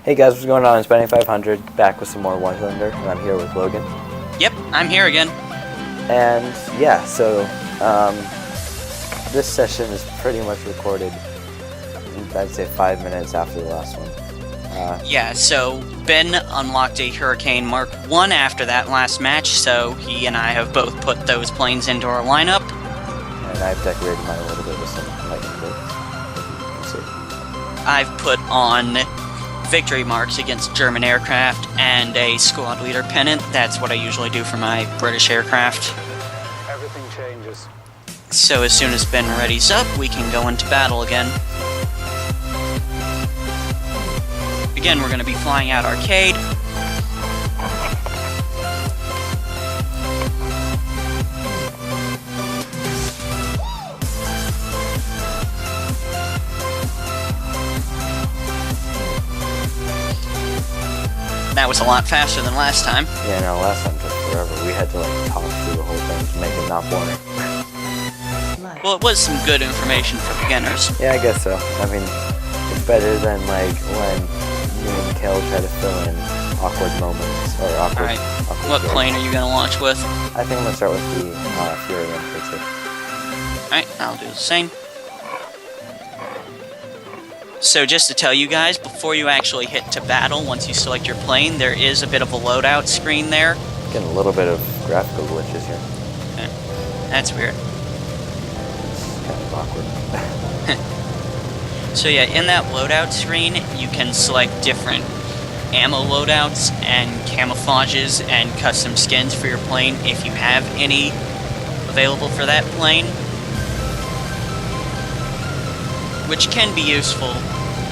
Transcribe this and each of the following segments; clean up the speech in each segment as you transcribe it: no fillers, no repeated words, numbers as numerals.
Hey guys, what's going on? It's Benny500, back with some more War Thunder, and I'm here with Logan. Yep, I'm here again. And yeah, so this session is pretty much recorded, I'd say 5 minutes after the last one. Yeah, so Ben unlocked a Hurricane Mark 1 after that last match, so he and I have both put those planes into our lineup. And I've decorated mine a little bit with some lightning bolts. If you can see. I've put on victory marks against German aircraft and a squad leader pennant. That's what I usually do for my British aircraft. Everything changes. So as soon as Ben readies up, we can go into battle again. Again, we're going to be flying out Arcade. That was a lot faster than last time. Yeah, no, last time took forever. We had to like talk through the whole thing to make it not boring. Well, it was some good information for beginners. Yeah, I guess so. I mean, it's better than like when me and Kel try to fill in awkward moments or awkward. Alright, awkward what jokes. plane are you going to launch with? I think I'm gonna start with the Fury infantry. Alright, I'll do the same. So just to tell you guys, before you actually hit to battle, once you select your plane, there is a bit of a loadout screen there. Getting a little bit of graphical glitches here. Okay. That's weird. It's kind of awkward. So yeah, in that loadout screen, you can select different ammo loadouts and camouflages and custom skins for your plane if you have any available for that plane. Which can be useful,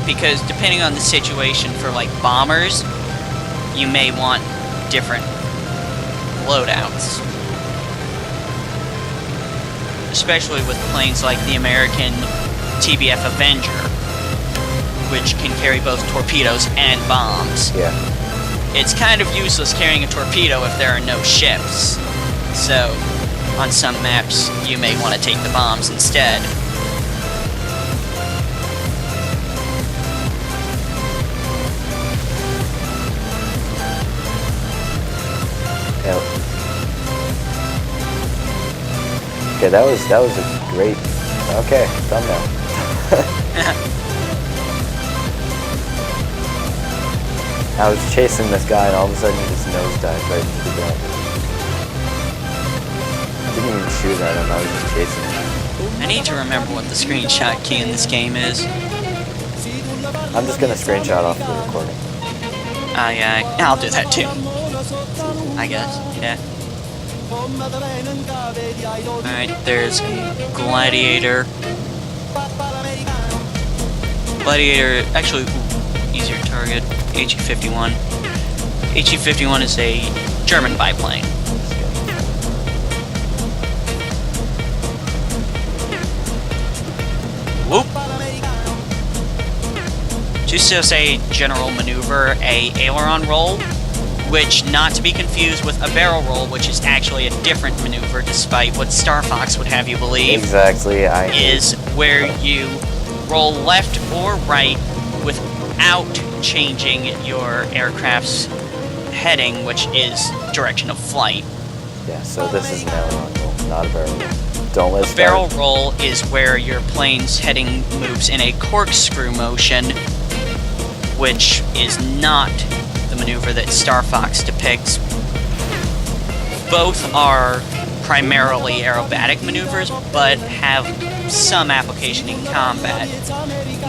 because depending on the situation for like bombers, you may want different loadouts. Especially with planes like the American TBF Avenger, which can carry both torpedoes and bombs. Yeah. It's kind of useless carrying a torpedo if there are no ships. So, on some maps, you may want to take the bombs instead. Yep. Okay, that was a great. Okay, thumbnail. I was chasing this guy, and all of a sudden he just nosedived right into the ground. Didn't even shoot at him. I was just chasing him. I need to remember what the screenshot key in this game is. I'm just gonna screenshot off the recording. Yeah, I'll do that too. I guess, yeah. Alright, there's Gladiator. Gladiator, actually, easier target, HE-51. HE-51 is a German biplane. Whoop! Just as a general maneuver, a aileron roll, which, not to be confused with a barrel roll, which is actually a different maneuver, despite what Star Fox would have you believe, Exactly. is where you roll left or right without changing your aircraft's heading, which is direction of flight. Yeah. So this is an aileron roll, not a barrel roll. Don't let A barrel roll is where your plane's heading moves in a corkscrew motion, which is not the maneuver that Star Fox depicts. Both are primarily aerobatic maneuvers, but have some application in combat,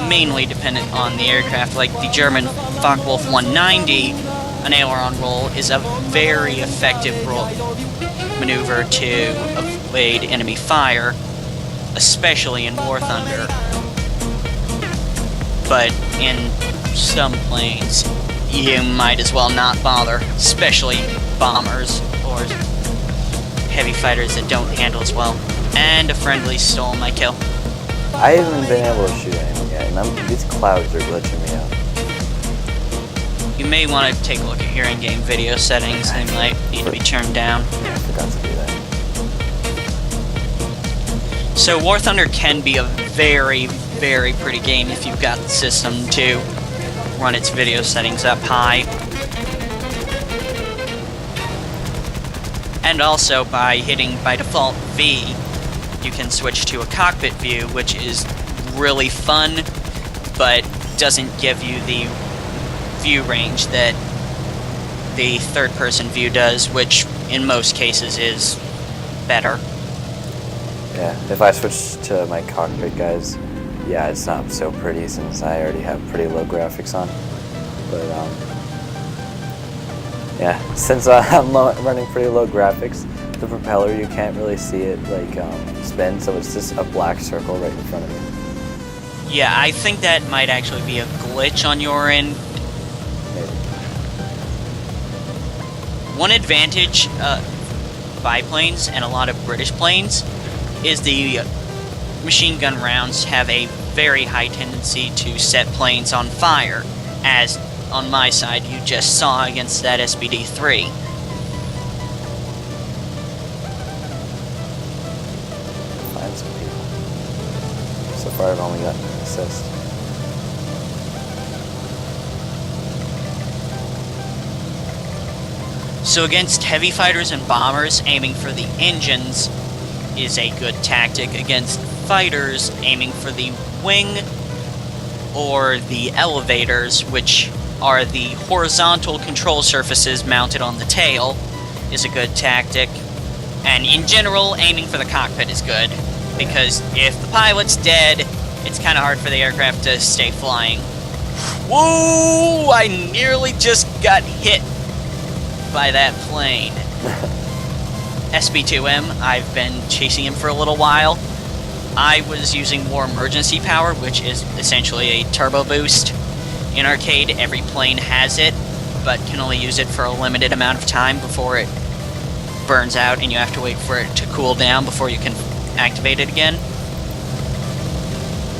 mainly dependent on the aircraft. Like the German Focke-Wulf 190, an aileron roll is a very effective maneuver to evade enemy fire, especially in War Thunder. But in some planes, you might as well not bother, especially bombers or heavy fighters that don't handle as well. And a friendly stole my kill. I haven't been able to shoot anyone yet, and these clouds are glitching me out. You may want to take a look at your in-game video settings. They might need to be turned down. Yeah, I forgot to do that. So War Thunder can be a very, very pretty game if you've got the system to run its video settings up high. And also, by hitting by default V, you can switch to a cockpit view, which is really fun, but doesn't give you the view range that the third-person view does, which in most cases is better. Yeah, if I switch to my cockpit, guys, yeah, it's not so pretty since I already have pretty low graphics on. But, yeah, since I'm running pretty low graphics, the propeller, you can't really see it, like, spin, so it's just a black circle right in front of me. Yeah, I think that might actually be a glitch on your end. Maybe. One advantage biplanes and a lot of British planes is the machine gun rounds have a very high tendency to set planes on fire, as on my side you just saw against that SBD-3. Find some people. So far I've only gotten an assist. So against heavy fighters and bombers, aiming for the engines is a good tactic. Against fighters, aiming for the wing or the elevators, which are the horizontal control surfaces mounted on the tail, is a good tactic. And in general, aiming for the cockpit is good, because if the pilot's dead, it's kind of hard for the aircraft to stay flying. Whoa! I nearly just got hit by that plane. SB2M, I've been chasing him for a little while. I was using more emergency power, which is essentially a turbo boost. In arcade, every plane has it, but can only use it for a limited amount of time before it burns out, and you have to wait for it to cool down before you can activate it again.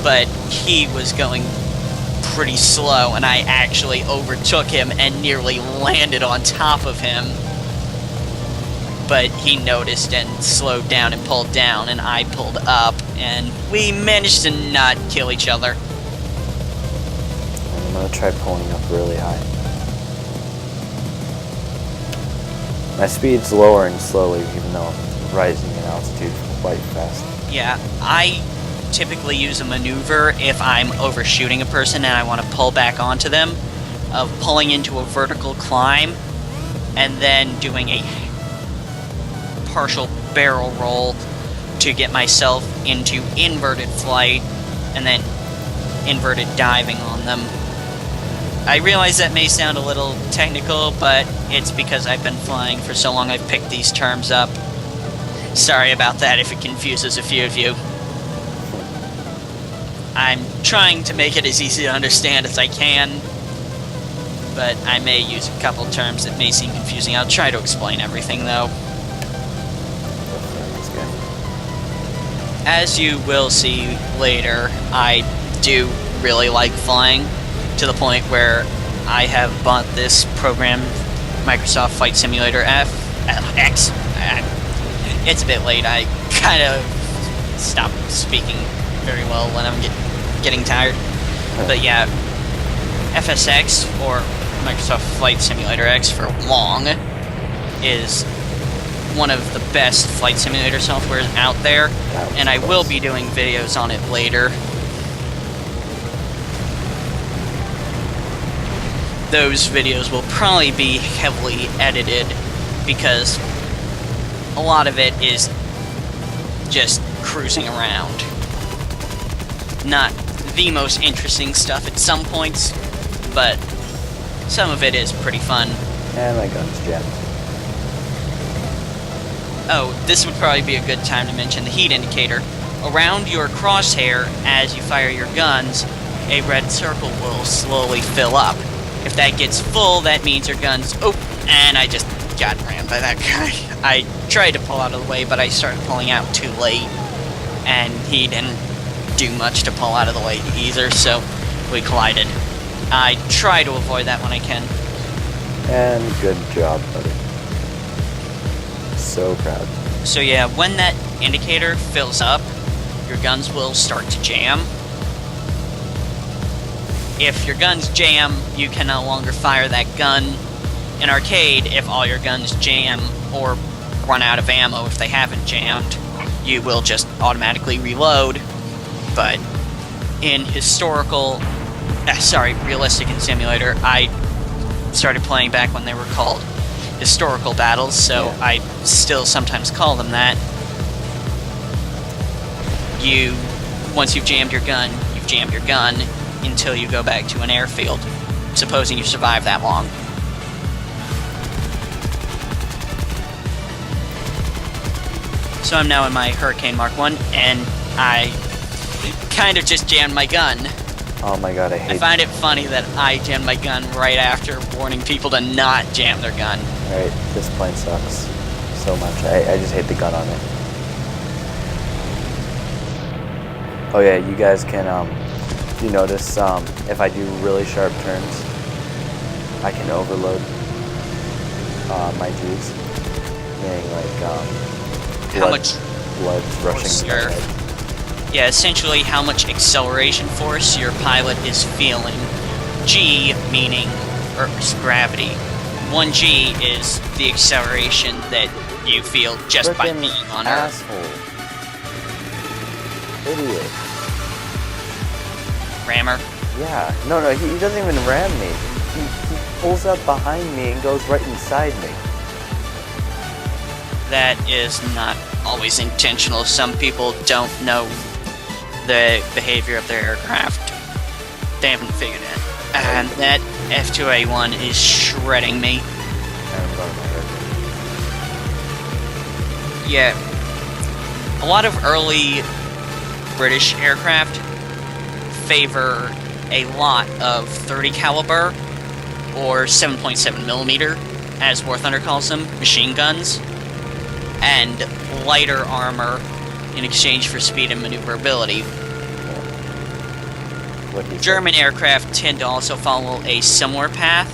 But he was going pretty slow, and I actually overtook him and nearly landed on top of him. But he noticed and slowed down and pulled down, and I pulled up, and we managed to not kill each other. I'm gonna try pulling up really high. My speed's lowering slowly, even though I'm rising in altitude quite fast. Yeah, I typically use a maneuver if I'm overshooting a person and I want to pull back onto them, of pulling into a vertical climb and then doing a partial barrel roll to get myself into inverted flight and then inverted diving on them. I realize that may sound a little technical, but it's because I've been flying for so long I've picked these terms up. Sorry about that if it confuses a few of you. I'm trying to make it as easy to understand as I can, but I may use a couple terms that may seem confusing. I'll try to explain everything, though. As you will see later, I do really like flying, to the point where I have bought this program, Microsoft Flight Simulator X. It's a bit late. I kind of stopped speaking very well when I'm getting tired. But yeah, FSX, or Microsoft Flight Simulator X for long, is one of the best flight simulator softwares out there, and I will be doing videos on it later. Those videos will probably be heavily edited, because a lot of it is just cruising around. Not the most interesting stuff at some points, but some of it is pretty fun. And my gun's jammed. Oh, this would probably be a good time to mention the heat indicator. Around your crosshair, as you fire your guns, a red circle will slowly fill up. If that gets full, that means your gun's... Oh, and I just got rammed by that guy. I tried to pull out of the way, but I started pulling out too late, and he didn't do much to pull out of the way either, so we collided. I try to avoid that when I can. And good job, buddy. So proud. So yeah, when that indicator fills up, your guns will start to jam. if your guns jam, you can no longer fire that gun. In arcade, if all your guns jam or run out of ammo if they haven't jammed, you will just automatically reload. But in realistic and simulator, I started playing back when they were called historical battles, so Yeah. I still sometimes call them that. Once you've jammed your gun until you go back to an airfield, supposing you survive that long. So I'm now in my Hurricane Mark 1, and I kind of just jammed my gun. Oh my god, I hate I find it funny that I jammed my gun right after warning people to not jam their gun. Alright, this plane sucks so much. I just hate the gun on it. Oh yeah, you guys can, you notice, if I do really sharp turns, I can overload, my G's. Meaning, like, How much blood's rushing force to my your- head. Yeah, essentially how much acceleration force your pilot is feeling. G meaning Earth's gravity. 1G is the acceleration that you feel just by Frickin' being on Earth. asshole. Idiot. Rammer. Yeah. No, he doesn't even ram me. He pulls up behind me and goes right inside me. That is not always intentional. Some people don't know the behavior of their aircraft. They haven't figured it. And that F2A1 is shredding me. I'm going to hurt Yeah. A lot of early British aircraft favor a lot of 30 caliber or 7.7 millimeter, as War Thunder calls them, machine guns, and lighter armor in exchange for speed and maneuverability. what he said. German aircraft tend to also follow a similar path.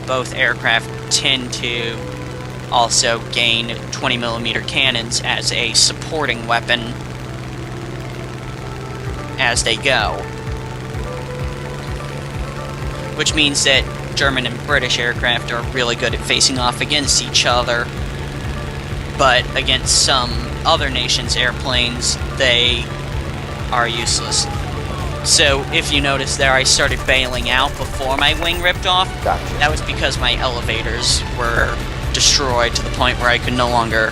Both aircraft tend to also gain 20mm cannons as a supporting weapon as they go. Which means that German and British aircraft are really good at facing off against each other, but against some other nations' airplanes, they are useless. So, if you notice there, I started bailing out before my wing ripped off. Gotcha. That was because my elevators were destroyed to the point where I could no longer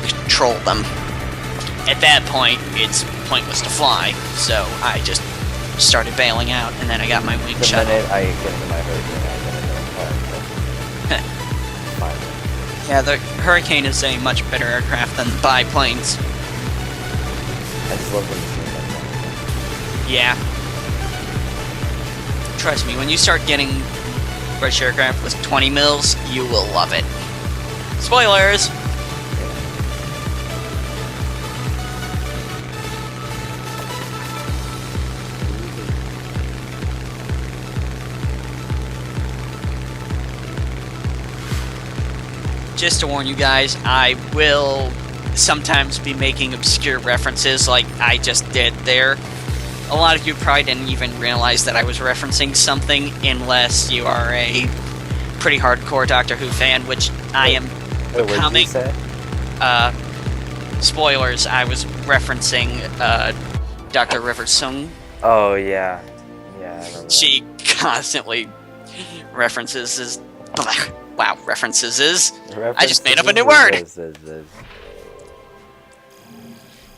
control them. At that point, it's pointless to fly, so I just started bailing out, and then I got my wing The shut minute off. I get into my Hurricane, I'm gonna go. Fine. Yeah, the Hurricane is a much better aircraft than biplanes. I just love the machine gun. Yeah. Trust me, when you start getting British aircraft with 20 mils, you will love it. Spoilers! Just to warn you guys, I will sometimes be making obscure references like I just did there. A lot of you probably didn't even realize that I was referencing something unless you are a pretty hardcore Doctor Who fan, which I am Wait, what did you becoming. say? Spoilers, I was referencing Dr. River Sung. Oh, yeah. Yeah, I remember. She constantly references references. I just made up a new word.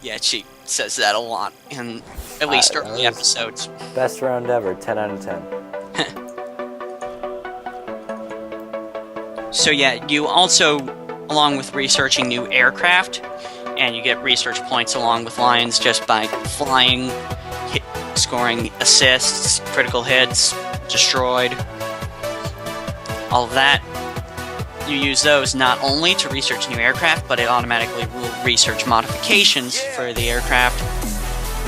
Yeah, she says that a lot in at least that early was- episodes. Best round ever, 10 out of 10. So yeah, you also, along with researching new aircraft, and you get research points along with Lions just by flying, scoring assists, critical hits, destroyed, all of that. You use those not only to research new aircraft, but it automatically will research modifications for the aircraft,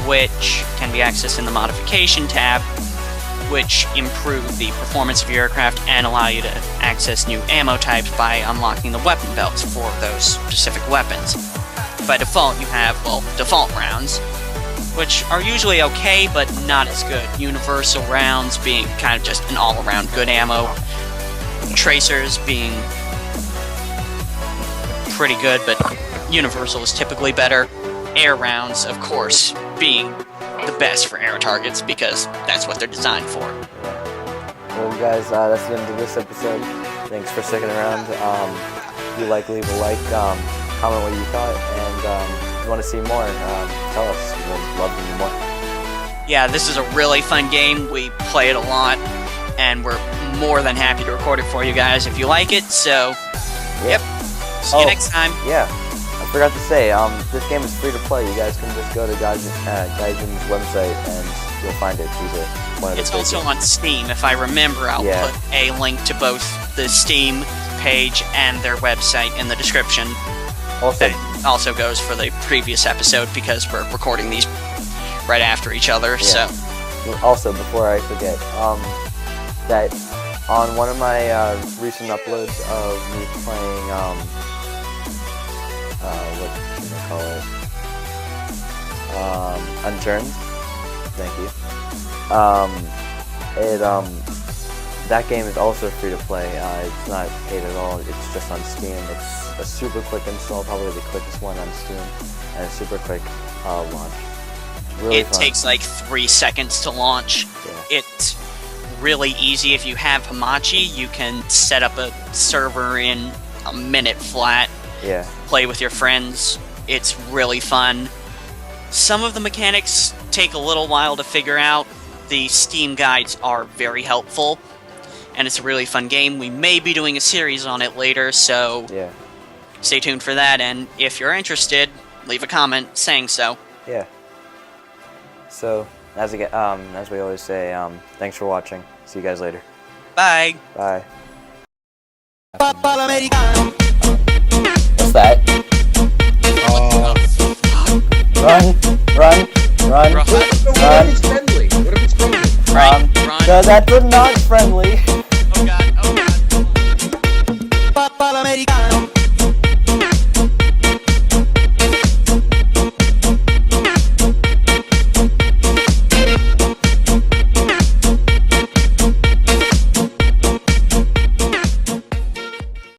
which can be accessed in the Modification tab, which improve the performance of your aircraft and allow you to access new ammo types by unlocking the weapon belts for those specific weapons. By default, you have, well, default rounds, which are usually okay, but not as good. Universal rounds being kind of just an all-around good ammo. Tracers being pretty good, but universal is typically better. Air rounds, of course, being the best for air targets because that's what they're designed for. Well, guys, that's the end of this episode. Thanks for sticking around. If you like, leave a like, comment what you thought, and if you want to see more, tell us. We'd love to do more. Yeah, this is a really fun game. We play it a lot, and we're more than happy to record it for you guys if you like it. So, yep. See you next time. Yeah, I forgot to say, this game is free to play. You guys can just go to Gaijin's website and you'll find it. One of the It's also on Steam. If I remember, I'll put a link to both the Steam page and their website in the description. That also goes for the previous episode because we're recording these right after each other. Yeah. So, also, before I forget, that on one of my recent uploads of me playing, what should I call it? Unturned. Thank you. That game is also free to play. It's not paid at all. It's just on Steam. It's a super quick install, probably the quickest one on Steam, and a super quick launch. Really fun. Takes like 3 seconds to launch. Yeah. It's really easy. If you have Hamachi, you can set up a server in a minute flat. Yeah. Play with your friends. It's really fun. Some of the mechanics take a little while to figure out. The Steam guides are very helpful, and it's a really fun game. We may be doing a series on it later, so stay tuned for that, and if you're interested, leave a comment saying so. Yeah. So, as we always say, thanks for watching. See you guys later. Bye. Bye. What's that? Run! What if it's friendly? What if it's friendly? Run. No, that's not friendly.